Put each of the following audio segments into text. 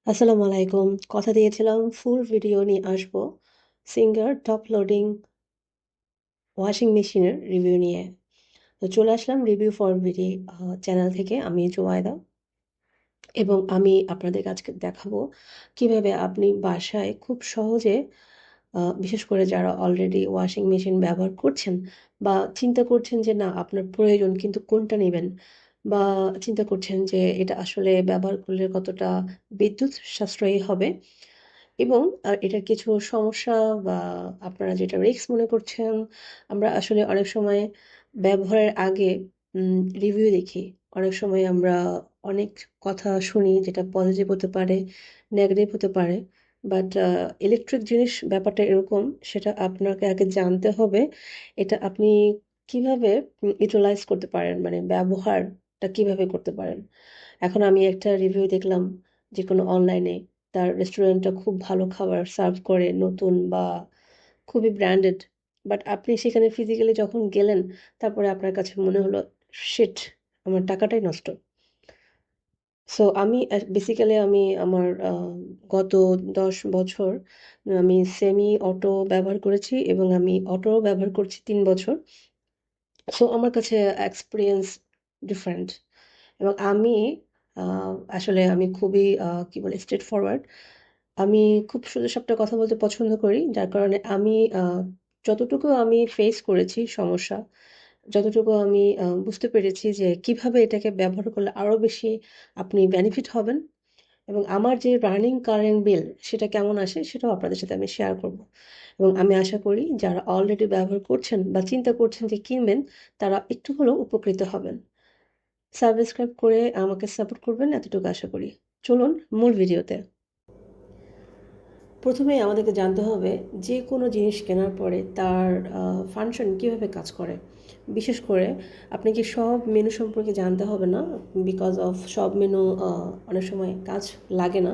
আসসালামু আলাইকুম। কথা দিয়েছিলাম ফুল ভিডিও নিয়ে আসবো। সিঙ্গার টপ লোডিং ওয়াশিং মেশিনের রিভিউ নিয়ে। তো চলে আসলাম রিভিউ ফর বিডি চ্যানেল থেকে। আমি জুবাইদা এবং আমি আপনাদেরকে আজকে দেখাবো কিভাবে আপনি বাসায় খুব সহজে বিশেষ করে যারা অলরেডি ওয়াশিং মেশিন ব্যবহার করছেন বা চিন্তা করছেন যে না আপনার প্রয়োজন কিন্তু কোনটা নিবেন বা চিন্তা করছেন যে এটা আসলে ব্যবহার করলে কতটা বিদ্যুৎ সাশ্রয়ী হবে এবং এটার কিছু সমস্যা বা আপনারা যেটা রিস্ক মনে করছেন, আমরা আসলে অনেক সময় ব্যবহারের আগে রিভিউ দেখি। অনেক সময় আমরা অনেক কথা শুনি যেটা পজিটিভ হতে পারে, নেগেটিভ হতে পারে। বাট ইলেকট্রিক জিনিস ব্যাপারটা এরকম, সেটা আপনাকে আগে জানতে হবে। এটা আপনি কিভাবে ইউটিলাইজ করতে পারেন, মানে ব্যবহারটা কিভাবে করতে পারেন। এখন আমি একটা রিভিউ দেখলাম যে কোনো অনলাইনে, তার রেস্টুরেন্টটা খুব ভালো খাবার সার্ভ করে, নতুন বা খুবই ব্র্যান্ডেড। বাট আপনি সেখানে ফিজিক্যালি যখন গেলেন, তারপরে আপনার কাছে মনে হলো শিট, আমার টাকাটাই নষ্ট। সো আমি বেসিক্যালি আমি আমার গত ১০ বছর আমি সেমি অটো ব্যবহার করেছি এবং আমি অটো ব্যবহার করছি ৩ বছর। সো আমার কাছে এক্সপিরিয়েন্স ডিফারেন্ট এবং আমি আসলে আমি খুবই কি বলে স্ট্রেট ফরওয়ার্ড। আমি খুব সোজাসাপটা কথা বলতে পছন্দ করি। যার কারণে আমি যতটুকু আমি ফেস করেছি সমস্যা, যতটুকু আমি বুঝতে পেরেছি যে কিভাবে এটাকে ব্যবহার করলে আরো বেশি আপনি বেনিফিট হবেন এবং আমার যে রানিং কারেন্ট বিল সেটা কেমন আসে সেটাও আপনাদের সাথে আমি শেয়ার করব। এবং আমি আশা করি যারা অলরেডি ব্যবহার করছেন বা চিন্তা করছেন যে কিনবেন, তারা একটু হলেও উপকৃত হবেন। সাবস্ক্রাইব করে আমাকে সাপোর্ট করবেন এতটুকু আশা করি। চলুন মূল ভিডিওতে। প্রথমেই আমাদেরকে জানতে হবে যে কোনো জিনিস কেনার পরে তার ফাংশন কীভাবে কাজ করে। বিশেষ করে আপনি কি সব মেনু সম্পর্কে জানতে হবে না, বিকজ অফ সব মেনু অনেক সময় কাজ লাগে না।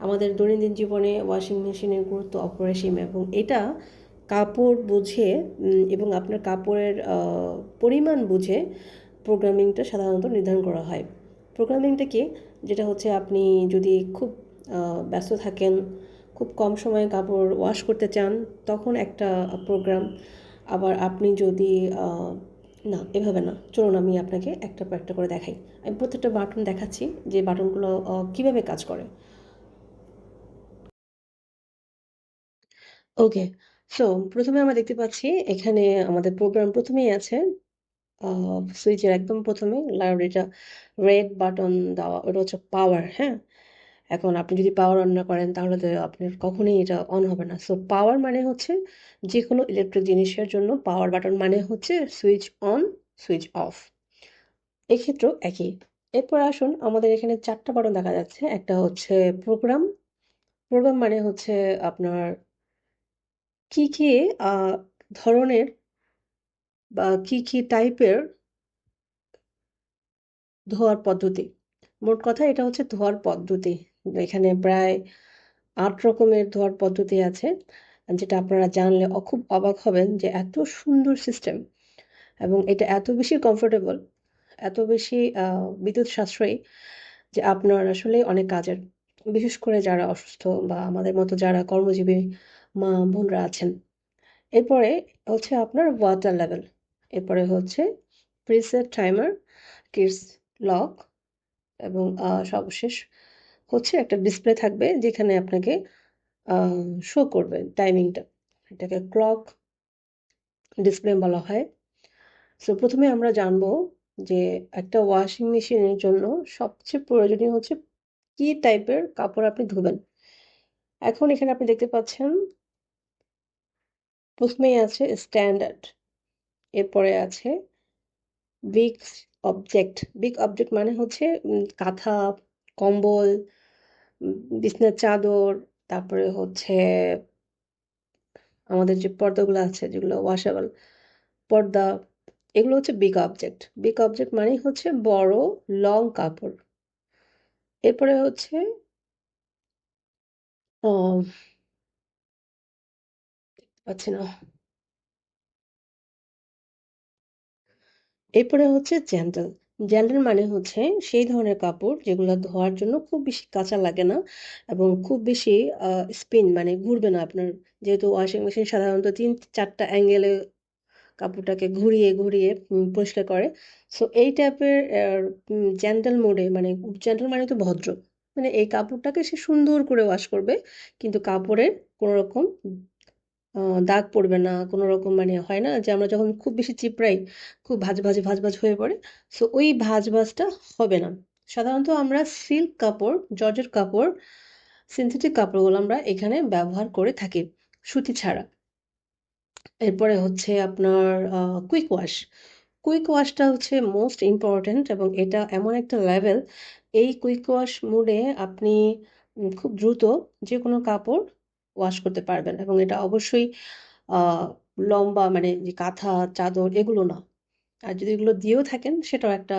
আমাদের দৈনন্দিন জীবনে ওয়াশিং মেশিনের গুরুত্ব অপরিসীম এবং এটা কাপড় বুঝে এবং আপনার কাপড়ের পরিমাণ বুঝে প্রোগ্রামিংটা সাধারণত নির্ধারণ করা হয়। প্রোগ্রামিংটা কি, যেটা হচ্ছে আপনি যদি খুব ব্যস্ত থাকেন, খুব কম সময়ে কাপড় ওয়াশ করতে চান, তখন একটা প্রোগ্রাম। আবার আপনি যদি না এভাবে না, চলুন আমি আপনাকে একটা পর একটা করে দেখাই। আমি প্রত্যেকটা বাটন দেখাচ্ছি যে বাটনগুলো কীভাবে কাজ করে। ওকে, সো প্রথমে আমরা দেখতে পাচ্ছি এখানে আমাদের প্রোগ্রাম প্রথমেই আছে। সুইচের একদম প্রথমে এটা রেড বাটন দেওয়া, ওটা হচ্ছে পাওয়ার। হ্যাঁ, এখন আপনি যদি পাওয়ার অন না করেন তাহলে তো আপনার কখনোই এটা অন হবে না। সো পাওয়ার মানে হচ্ছে যে কোনো ইলেকট্রিক জিনিসের জন্য পাওয়ার বাটন মানে হচ্ছে সুইচ অন, সুইচ অফ। এক্ষেত্রেও একই। এরপর আসুন, আমাদের এখানে ৪টা বাটন দেখা যাচ্ছে। একটা হচ্ছে প্রোগ্রাম। প্রোগ্রাম মানে হচ্ছে আপনার কি, কি আ ধরনের বা কি টাইপের ধোয়ার পদ্ধতি। মোট কথা এটা হচ্ছে ধোয়ার পদ্ধতি। এখানে প্রায় ৮ রকমের ধোয়ার পদ্ধতি আছে। যেটা আপনারা জানলে খুব অবাক হবেন যে এত সুন্দর সিস্টেম এবং এটা এত বেশি কমফোর্টেবল, এত বেশি বিদ্যুৎ সাশ্রয়ী যে আপনার আসলেই অনেক কাজের। বিশেষ করে যারা অসুস্থ বা আমাদের মতো যারা কর্মজীবী মা-বোনরা আছেন। এরপরে হচ্ছে আপনার ওয়াটার লেভেল। এরপরে হচ্ছে প্রিসেট টাইমার, কিডস লক এবং সর্বশেষ হচ্ছে একটা ডিসপ্লে থাকবে যেখানে আপনাকে আ শো করবে টাইমিংটা। এটাকে ক্লক ডিসপ্লে বলা হয়। সো ১ম এ আমরা জানবো যে একটা ওয়াশিং মেশিনের জন্য সবচেয়ে প্রয়োজনীয় হচ্ছে কি টাইপের কাপড় আপনি ধুবেন। এখন এখানে আপনি দেখতে পাচ্ছেন ১ম এই আছে স্ট্যান্ডার্ড, এরপরে আছে বিগ অবজেক্ট। বিগ অবজেক্ট মানে হচ্ছে কাঁথা, কম্বল, বিছানার চাদর, তারপরে হচ্ছে আমাদের যে পর্দাগুলো আছে যেগুলো ওয়াশেবল পর্দা, এগুলো হচ্ছে বিগ অবজেক্ট। বিগ অবজেক্ট মানেই হচ্ছে বড় লং কাপড়। এরপরে হচ্ছে আহ পাচ্ছি না। এরপরে হচ্ছে জেন্টল। জেন্টাল মানে হচ্ছে সেই ধরনের কাপড় যেগুলো ধোয়ার জন্য খুব বেশি কাঁচা লাগে না এবং খুব বেশি স্পিন মানে ঘুরবে না আপনার, যেহেতু ওয়াশিং মেশিন সাধারণত 3-4টা অ্যাঙ্গেলে কাপড়টাকে ঘুরিয়ে ঘুরিয়ে পরিষ্কার করে। সো এই টাইপের জেন্টাল মোডে, মানে জেন্টাল মানে তো ভদ্র, মানে এই কাপড়টাকে সে সুন্দর করে ওয়াশ করবে, কিন্তু কাপড়ের কোনো রকম দাগ পড়বে না, কোনো রকম, মানে হয় না যে আমরা যখন খুব বেশি চিপড়াই খুব ভাজ ভাজ হয়ে পড়ে, সো ওই ভাজটা হবে না। সাধারণত আমরা সিল্ক কাপড়, জর্জেট কাপড়, সিনথেটিক কাপড়গুলো আমরা এখানে ব্যবহার করে থাকি সুতি ছাড়া। এরপরে হচ্ছে আপনার কুইক ওয়াশ। কুইক ওয়াশটা হচ্ছে মোস্ট ইম্পর্ট্যান্ট এবং এটা এমন একটা লেভেল, এই কুইক ওয়াশ মোডে আপনি খুব দ্রুত যে কোনো কাপড় ওয়াশ করতে পারবেন এবং এটা অবশ্যই লম্বা, মানে যে কাঁথা চাদর এগুলো না। আর যদি এগুলো দিয়েও থাকেন সেটাও একটা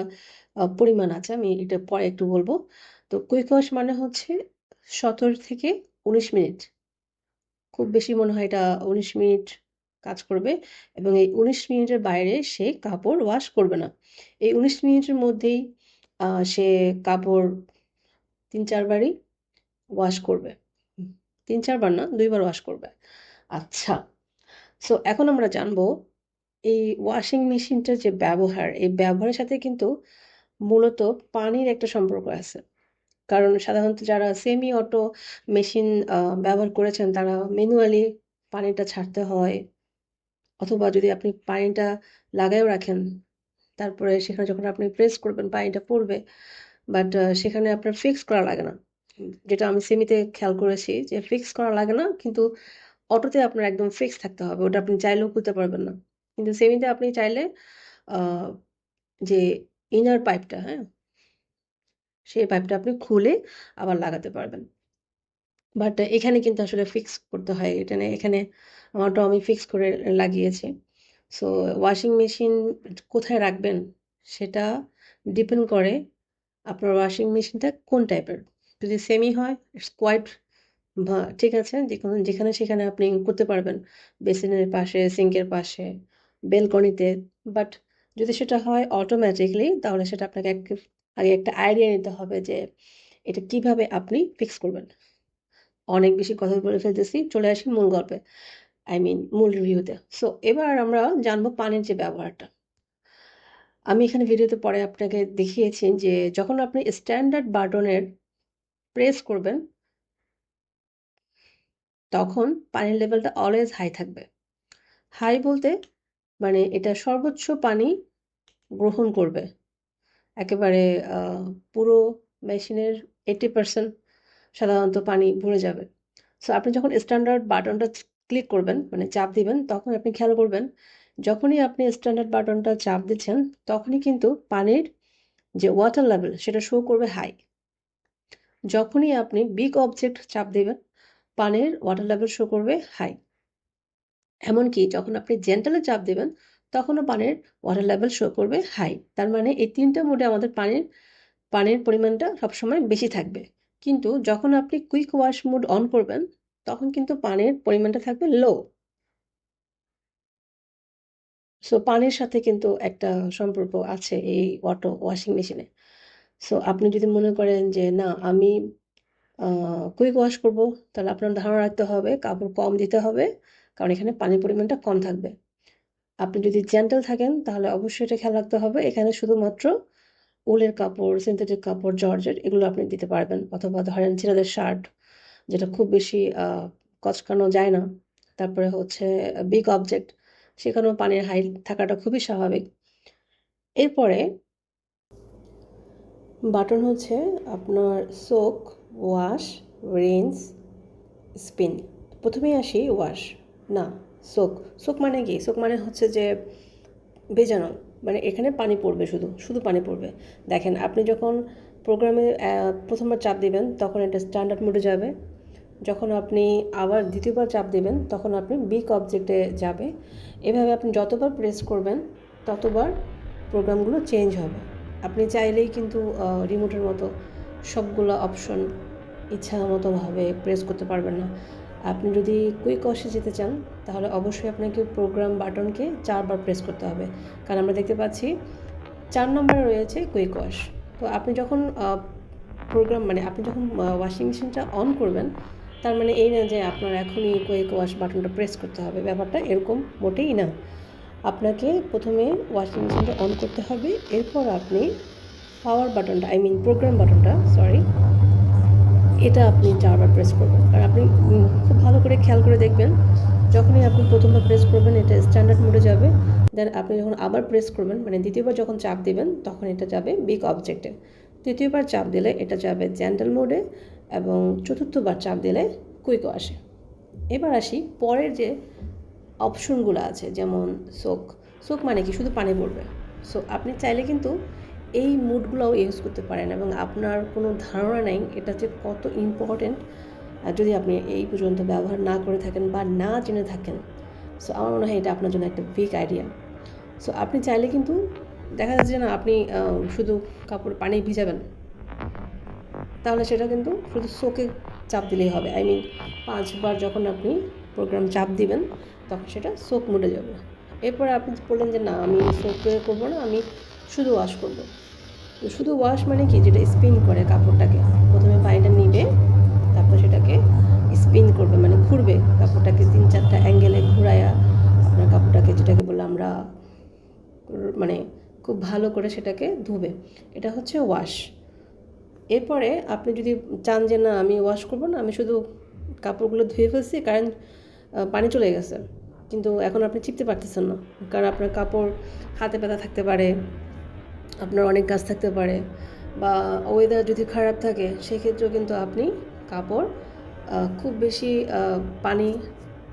পরিমাণ আছে, আমি এটা পরে একটু বলবো। তো কুইক ওয়াশ মানে হচ্ছে 17 থেকে 19 মিনিট, খুব বেশি মনে হয় এটা 19 মিনিট কাজ করবে এবং এই 19 মিনিটের বাইরে সে কাপড় ওয়াশ করবে না। এই 19 মিনিটের মধ্যেই সে কাপড় 3-4বারই ওয়াশ করবে। 3-4বার না, 2বার ওয়াশ করবে। আচ্ছা, সো এখন আমরা জানবো এই ওয়াশিং মেশিনটার যে ব্যবহার, এই ব্যবহারের সাথে কিন্তু মূলত পানির একটা সম্পর্ক আছে। কারণ সাধারণত যারা সেমি অটো মেশিন ব্যবহার করেছেন তারা ম্যানুয়ালি পানিটা ছাড়তে হয়, অথবা যদি আপনি পানিটা লাগায়ও রাখেন তারপরে সেখানে যখন আপনি প্রেস করবেন পানিটা পড়বে, বাট সেখানে আপনার ফিক্স করা লাগে না। যেটা আমি সেমিতে খেয়াল করেছি যে ফিক্স করা লাগে না, কিন্তু অটোতে আপনার একদম ফিক্স থাকতে হবে, ওটা আপনি চাইলেও খুলতে পারবেন না। কিন্তু সেমিতে আপনি চাইলে আহ, যে ইনার পাইপটা, হ্যাঁ, সেই পাইপটা আপনি খুলে আবার লাগাতে পারবেন। বাট এখানে কিন্তু আসলে ফিক্স করতে হয়, এখানে আমারটা আমি ফিক্স করে লাগিয়েছি। সো ওয়াশিং মেশিন কোথায় রাখবেন সেটা ডিপেন্ড করে আপনার ওয়াশিং মেশিনটা কোন টাইপের। যদি সেমি হয় ইটস কোয়াইট ঠিক আছে, যেখানে সেখানে আপনি করতে পারবেন, বেসিনের পাশে, সিঙ্কের পাশে, বেলকনিতে। বাট যদি সেটা হয় অটোমেটিকলি, তাহলে সেটা আপনাকে আগে একটা আইডিয়া নিতে হবে যে এটা কিভাবে আপনি ফিক্স করবেন। অনেক বেশি কথা বলে ফেলতেছি, চলে আসি মূল গল্পে, আই মিন মূল রিভিউতে। সো এবার আমরা জানবো পানির যে ব্যবহারটা। আমি এখানে ভিডিওতে পরে আপনাকে দেখিয়েছি যে যখন আপনি স্ট্যান্ডার্ড বাটনের প্রেস করবেন তখন পানির লেভেলটা অলওয়েজ হাই থাকবে। হাই বলতে মানে এটা সর্বোচ্চ পানি গ্রহণ করবে, একেবারে পুরো মেশিনের 80% সাধারণত পানি ভরে যাবে। সো আপনি যখন স্ট্যান্ডার্ড বাটনটা ক্লিক করবেন, মানে চাপ দিবেন, তখন আপনি খেয়াল করবেন যখনই আপনি স্ট্যান্ডার্ড বাটনটা চাপ দিচ্ছেন তখনই কিন্তু পানির যে ওয়াটার লেভেল সেটা শো করবে হাই। যখনই আপনি বিগ অবজেক্ট চাপ দেবেন পানির ওয়াটার লেভেল শো করবে হাই। এমনকি যখন আপনি জেন্টালে চাপ দেবেন তখনও পানির ওয়াটার লেভেল শো করবে হাই। তার মানে এই তিনটা মোডে আমাদের পানির পরিমাণটা সবসময় বেশি থাকবে। কিন্তু যখন আপনি কুইক ওয়াশ মোড অন করবেন তখন কিন্তু পানির পরিমাণটা থাকবে লো। সো পানির সাথে কিন্তু একটা সম্পর্ক আছে এই অটো ওয়াশিং মেশিনে। সো আপনি যদি মনে করেন যে না আমি কুইক ওয়াশ করব, তাহলে আপনার ধারণা রাখতে হবে কাপড় কম দিতে হবে, কারণ এখানে পানির পরিমাণটা কম থাকবে। আপনি যদি জেন্টাল থাকেন তাহলে অবশ্যই এটা খেয়াল রাখতে হবে, এখানে শুধুমাত্র উলের কাপড়, সিনথেটিক কাপড়, জর্জেট এগুলো আপনি দিতে পারবেন, অথবা ধরেন ছেলেদের শার্ট যেটা খুব বেশি কচকানো যায় না, তারপরে হচ্ছে বিগ অবজেক্ট, সেখানেও পানির হাই থাকাটা খুবই স্বাভাবিক। এরপরে বাটন হচ্ছে আপনার সোক, ওয়াশ, রিন্স, স্পিন। প্রথমেই আসি ওয়াশ, না সোক। সোক মানে কি? সোক মানে হচ্ছে যে ভেজানো, মানে এখানে পানি পড়বে, শুধু শুধু পানি পড়বে। দেখেন আপনি যখন প্রোগ্রামে প্রথমবার চাপ দিবেন তখন এটা স্ট্যান্ডার্ড মোডে যাবে, যখন আপনি আবার দ্বিতীয়বার চাপ দেবেন তখন আপনি বিগ অবজেক্টে যাবে। এভাবে আপনি যতবার প্রেস করবেন ততবার প্রোগ্রামগুলো চেঞ্জ হবে। আপনি চাইলেই কিন্তু রিমোটের মতো সবগুলো অপশন ইচ্ছা মতোভাবে প্রেস করতে পারবেন না। আপনি যদি কুইক ওয়াশে যেতে চান তাহলে অবশ্যই আপনাকে প্রোগ্রাম বাটনকে 4বার প্রেস করতে হবে, কারণ আমরা দেখতে পাচ্ছি 4 নম্বরে রয়েছে কুইক ওয়াশ। তো আপনি যখন আপনি যখন ওয়াশিং মেশিনটা অন করবেন, তার মানে এই না যে আপনার এখনই কুইক ওয়াশ বাটনটা প্রেস করতে হবে, ব্যাপারটা এরকম মোটেই না। আপনাকে প্রথমে ওয়াশিং মেশিনটা অন করতে হবে, এরপর আপনি পাওয়ার বাটনটা প্রোগ্রাম বাটনটা এটা আপনি 4 বার প্রেস করবেন। আর আপনি খুব ভালো করে খেয়াল করে দেখবেন, যখনই আপনি প্রথমবার প্রেস করবেন এটা স্ট্যান্ডার্ড মোডে যাবে, দেন আপনি যখন আবার প্রেস করবেন মানে দ্বিতীয়বার যখন চাপ দিবেন তখন এটা যাবে বিগ অবজেক্টে, তৃতীয়বার চাপ দিলে এটা যাবে জেন্টাল মোডে, এবং চতুর্থবার চাপ দিলে কুইক ওয়াশে। এবার আসি পরের যে অপশনগুলো আছে, যেমন সোক মানে কি, শুধু পানি পড়বে। সো আপনি চাইলে কিন্তু এই মুডগুলোও ইউজ করতে পারেন, এবং আপনার কোনো ধারণা নেই এটা যে কত ইম্পর্টেন্ট যদি আপনি এই পর্যন্ত ব্যবহার না করে থাকেন বা না জেনে থাকেন। সো আমার মনে হয় এটা আপনার জন্য একটা বিগ আইডিয়া। সো আপনি চাইলে কিন্তু দেখা যাচ্ছে না আপনি শুধু কাপড় পানি ভিজাবেন, তাহলে সেটা কিন্তু শুধু সোকে চাপ দিলেই হবে। 5 বার যখন আপনি প্রোগ্রাম চাপ দিবেন তখন সেটা সোক মোডে যাবে। এরপরে আপনি বললেন যে না, আমি সোকে করবো না, আমি শুধু ওয়াশ করব। তো শুধু ওয়াশ মানে কি, যেটা স্পিন করে কাপড়টাকে, প্রথমে পানিটা নিবে, তারপর সেটাকে স্পিন করবে, মানে ঘুরবে কাপড়টাকে 3-4টা অ্যাঙ্গেলে ঘুরায়া আপনার কাপড়টাকে, যেটাকে বলে আমরা মানে খুব ভালো করে সেটাকে ধুবে। এটা হচ্ছে ওয়াশ। এরপরে আপনি যদি চান যে না আমি ওয়াশ করবো না, আমি শুধু কাপড়গুলো ধুয়ে ফেলছি, কারণ পানি চলে গেছে, কিন্তু এখন আপনি চিপতে পারতেছেন না, কারণ আপনার কাপড় হাতে ব্যথা থাকতে পারে, আপনার অনেক কাজ থাকতে পারে, বা ওয়েদার যদি খারাপ থাকে সেক্ষেত্রেও কিন্তু আপনি কাপড় খুব বেশি পানি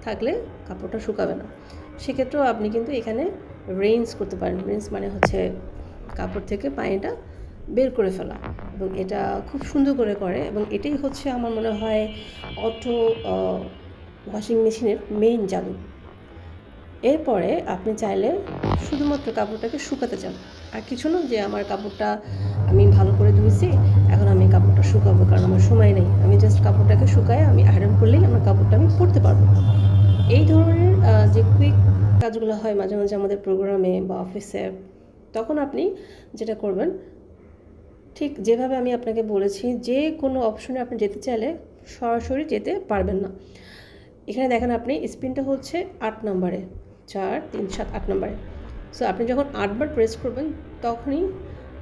থাকলে কাপড়টা শুকাবে না, সেক্ষেত্রেও আপনি কিন্তু এখানে রেঞ্জ করতে পারেন। রেঞ্জ মানে হচ্ছে কাপড় থেকে পানিটা বের করে ফেলা, এবং এটা খুব সুন্দর করে, এবং এটাই হচ্ছে আমার মনে হয় অটো ওয়াশিং মেশিনের মেইন জাদু। এরপরে আপনি চাইলে শুধুমাত্র কাপড়টাকে শুকাতে চান, আর কিছু না যে আমার কাপড়টা আমি ভালো করে ধুয়েছি, এখন আমি কাপড়টা শুকাবো, কারণ আমার সময় নেই, আমি জাস্ট কাপড়টাকে শুকায় আমি আয়রন করলেই আমার কাপড়টা আমি পরতে পারবো। এই ধরনের যে কুইক কাজগুলো হয় মাঝে মাঝে আমাদের প্রোগ্রামে বা অফিসে, তখন আপনি যেটা করবেন, ঠিক যেভাবে আমি আপনাকে বলেছি, যে কোনো অপশনে আপনি যেতে চাইলে সরাসরি যেতে পারবেন না। এখানে দেখেন আপনি স্পিনটা হচ্ছে 8 নম্বরে, 4 3 7 8 নম্বরে। সো আপনি যখন 8 বার প্রেস করবেন তখনই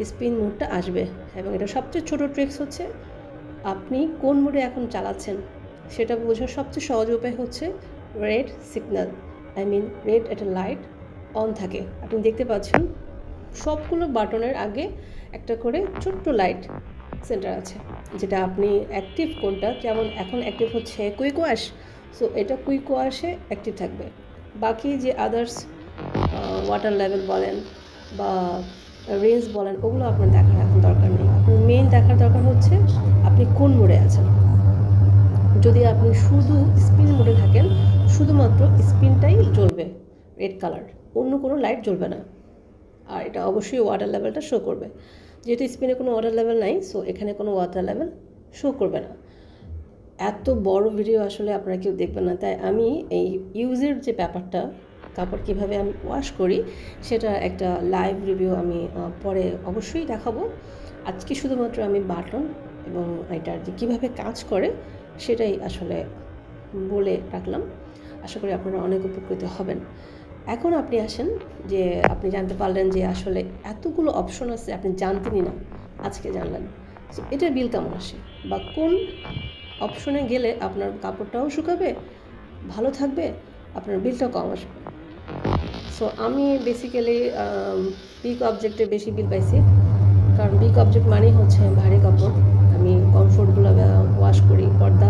স্পিন মোডটা আসবে, এবং এটা সবচেয়ে ছোটো ট্রিক্স হচ্ছে আপনি কোন মোডে এখন চালাচ্ছেন সেটা বোঝার সবচেয়ে সহজ উপায় হচ্ছে রেড সিগন্যাল, রেড একটা লাইট অন থাকে। আপনি দেখতে পাচ্ছেন সবগুলো বাটনের আগে একটা করে ছোট্ট লাইট সেন্টার আছে, যেটা আপনি অ্যাক্টিভ কোনটা, যেমন এখন অ্যাক্টিভ হচ্ছে কুইক ওয়াশ, সো এটা কুইক ওয়াশে অ্যাক্টিভ থাকবে। বাকি যে আদার্স ওয়াটার লেভেল বলেন বা রেঞ্জ বলেন, ওগুলো আপনার দেখার এখন দরকার নেই। আপনার মেইন দেখার দরকার হচ্ছে আপনি কোন মোডে আছেন। যদি আপনি শুধু স্পিন মোডে থাকেন, শুধুমাত্র স্পিনটাই জ্বলবে রেড কালার, অন্য কোনো লাইট জ্বলবে না, আর এটা অবশ্যই ওয়াটার লেভেলটা শো করবে। যেহেতু স্পিনে কোনো ওয়াটার লেভেল নাই, সো এখানে কোনো ওয়াটার লেভেল শো করবে না। এত বড় ভিডিও আসলে আপনারা কেউ দেখবেন না, তাই আমি এই ইউজের যে ব্যাপারটা, কাপড় কীভাবে আমি ওয়াশ করি সেটা একটা লাইভ রিভিউ আমি পরে অবশ্যই দেখাবো। আজকে শুধুমাত্র আমি বাটন এবং এটার যে কীভাবে কাজ করে সেটাই আসলে বলে রাখলাম। আশা করি আপনারা অনেক উপকৃত হবেন। এখন আপনি আসেন যে আপনি জানতে পারলেন যে আসলে এতগুলো অপশন আছে আপনি জানতেনই না, আজকে জানলেন। সো এটার বিল কেমন আসে, বা কোন অপশনে গেলে আপনার কাপড়টাও শুকাবে, ভালো থাকবে, আপনার বিলটাও কম আসবে। সো আমি বেসিক্যালি বিগ অবজেক্টে বেশি বিল পাইছি, কারণ বিগ অবজেক্ট মানেই হচ্ছে ভারী কাপড়, আমি কমফোর্টগুলো ওয়াশ করি, পর্দা,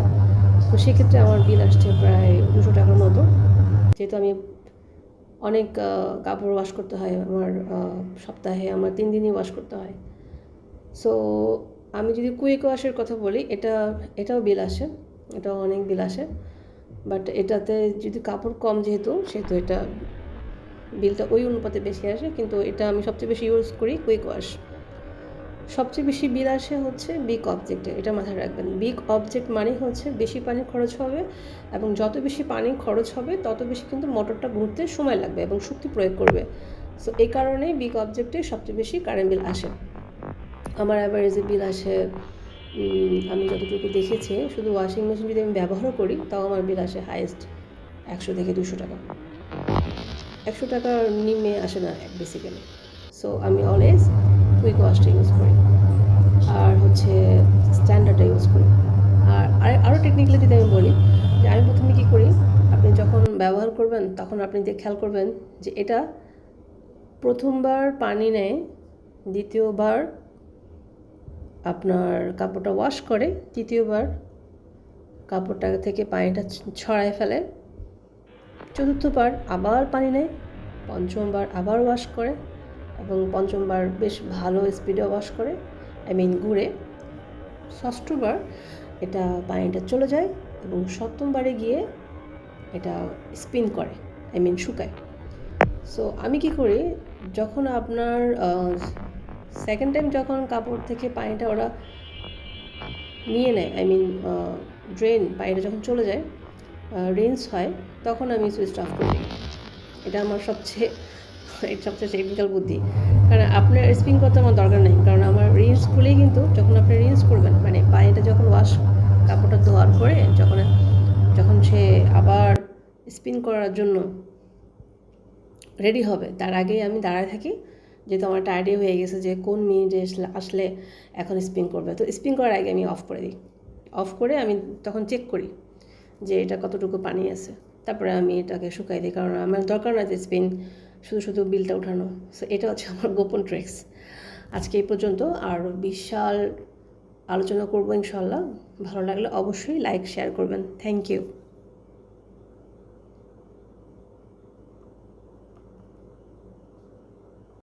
তো সেক্ষেত্রে আমার বিল আসছে প্রায় 200 টাকার মতো, যেহেতু আমি অনেক কাপড় ওয়াশ করতে হয়, আমার সপ্তাহে আমার 3 দিনই ওয়াশ করতে হয়। সো আমি যদি কুইক ওয়াশের কথা বলি, এটাও বিল আসে, এটাও অনেক বিল আসে, বাট এটাতে যদি কাপড় কম যেহেতু এটা বিলটা ওই অনুপাতে বেশি আসে, কিন্তু এটা আমি সবচেয়ে বেশি ইউজ করি কুইক ওয়াশ। সবচেয়ে বেশি বিল আসে হচ্ছে বিগ অবজেক্টে, এটা মাথায় রাখবেন। বিগ অবজেক্ট মানে হচ্ছে বেশি পানি খরচ হবে, এবং যত বেশি পানি খরচ হবে তত বেশি কিন্তু মোটরটা ঘুরতে সময় লাগবে এবং শক্তি প্রয়োগ করবে। সো এই কারণেই বিগ অবজেক্টে সবচেয়ে বেশি কারেন্ট বিল আসে। আমার অ্যাভারেজে বিল আসে, আমি যতটুকু দেখেছি, শুধু ওয়াশিং মেশিন যদি আমি ব্যবহার করি তাও আমার বিল আসে হাইয়েস্ট 100 থেকে 200 টাকা। 100 টাকার নিম্নে আসে না বেসিক্যালি। সো আমি অলওয়েজ কুইক ওয়াশটা ইউজ করি, আর হচ্ছে স্ট্যান্ডার্ডটা ইউজ করি। আর আরও টেকনিক্যালি যদি আমি বলি, যে আমি প্রথমে কী করি, আপনি যখন ব্যবহার করবেন তখন আপনি খেয়াল করবেন যে এটা প্রথমবার পানি নেয়, দ্বিতীয়বার আপনার কাপড়টা ওয়াশ করে, তৃতীয়বার কাপড়টা থেকে পানিটা ছড়ায় ফেলে, চতুর্থবার আবার পানি নেয়, পঞ্চমবার আবার ওয়াশ করে, এবং পঞ্চমবার বেশ ভালো স্পিডে ওয়াশ করে, ঘুরে ষষ্ঠবার এটা পানিটা চলে যায়, এবং সপ্তমবারে গিয়ে এটা স্পিন করে, শুকায়। সো আমি কি করি, যখন আপনার সেকেন্ড টাইম যখন কাপড় থেকে পানিটা ওরা নিয়ে নেয়, ড্রেন পানিটা যখন চলে যায়, রিন্স হয়, তখন আমি সুইচটা অফ করে দিই। এটা আমার সবচেয়ে টেকনিক্যাল বুদ্ধি, কারণ আপনার স্পিন করতে আমার দরকার নেই, কারণ আমার রিন্স খুলেই কিন্তু যখন আপনি রিন্স করবেন, পানিটা যখন ওয়াশ কাপড়টা ধোয়ার পরে যখন সে আবার স্পিন করার জন্য রেডি হবে, তার আগেই আমি দাঁড়ায় থাকি, যেহেতু আমার টায়ার্ডই হয়ে গেছে যে কোন মিনিটে আসলে এখন স্পিন করবে। তো স্পিন করার আগে আমি অফ করে দিই। অফ করে আমি তখন চেক করি যে এটা কতটুকু পানি আছে, তারপরে আমি এটাকে শুকাই দিই, কারণ আমার দরকার না যে স্পিন শুধু বিলটা উঠানো। সো এটা হচ্ছে আমার গোপন ট্রিক্স। আজকে এই পর্যন্ত, আর বিশাল আলোচনা করবো ইনশাল্লাহ। ভালো লাগলে অবশ্যই লাইক শেয়ার করবেন। Thank you.